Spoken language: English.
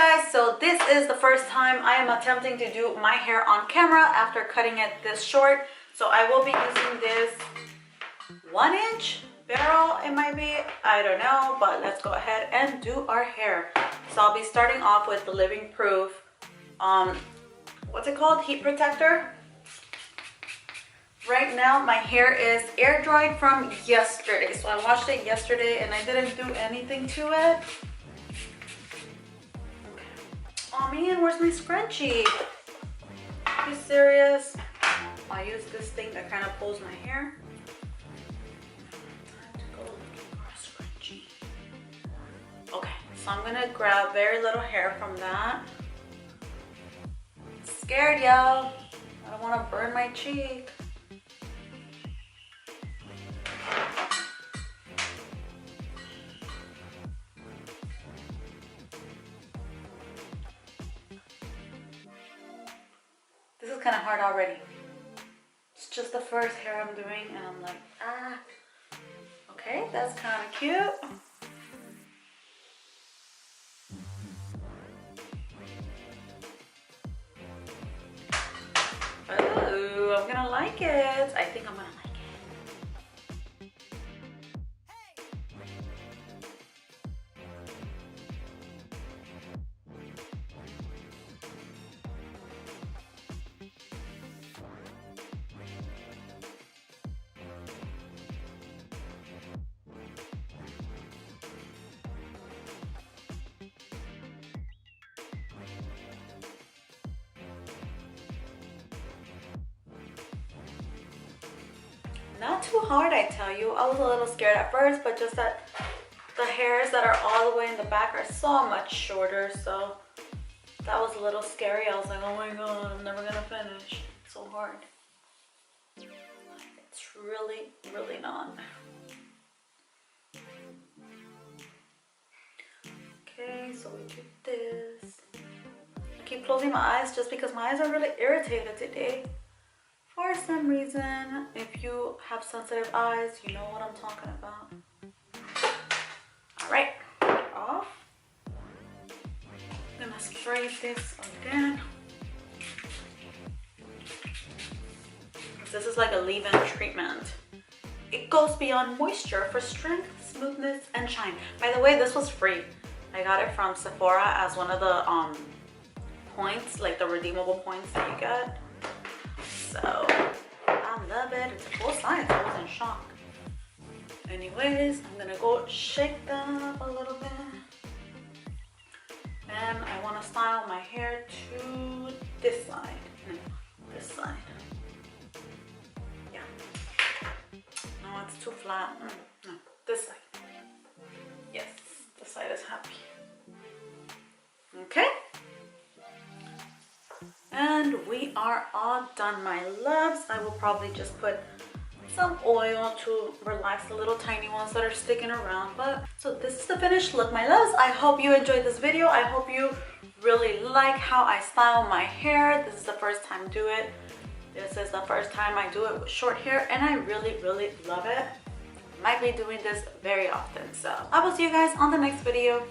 guys, so this is the first time I am attempting to do my hair on camera after cutting it this short. So I will be using this 1-inch barrel, it might be, I don't know, but let's go ahead and do our hair. So I'll be starting off with the Living Proof, what's it called? Heat protector. Right now my hair is air dried from yesterday. So I washed it yesterday and I didn't do anything to it. Oh man, where's my scrunchie? Are you serious? I use this thing that kind of pulls my hair. Time to go looking for a scrunchie. Okay, so I'm gonna grab very little hair from that. Scared, y'all. I don't want to burn my cheek. This is kind of hard already. It's just the first hair I'm doing and I'm like, ah. Okay, that's kind of cute. Oh, I'm gonna like it. I think I'm gonna like it. Not too hard, I tell you. I was a little scared at first, but just that the hairs that are all the way in the back are so much shorter, so that was a little scary. I was like, oh my god, I'm never gonna finish. It's so hard. It's really, really not. Okay, so we do this. I keep closing my eyes just because my eyes are really irritated today. For some reason, if you have sensitive eyes, you know what I'm talking about. All right, off. I'm gonna straighten this again. This is like a leave-in treatment. It goes beyond moisture for strength, smoothness, and shine. By the way, this was free. I got it from Sephora as one of the points, like the redeemable points that you get. So, I love it. It's both sides. I was in shock. Anyways, I'm gonna go shake them up a little bit. And I want to style my hair to this side. No, this side. Yeah. No, it's too flat. No, this side. Yes, this side is happy. Okay. And we are all done, my loves. I will probably just put some oil to relax the little tiny ones that are sticking around. But so this is the finished look, my loves. I hope you enjoyed this video. I hope you really like how I style my hair. This is the first time I do it. This is the first time I do it with short hair, and I really, really love it. Might be doing this very often. So I will see you guys on the next video.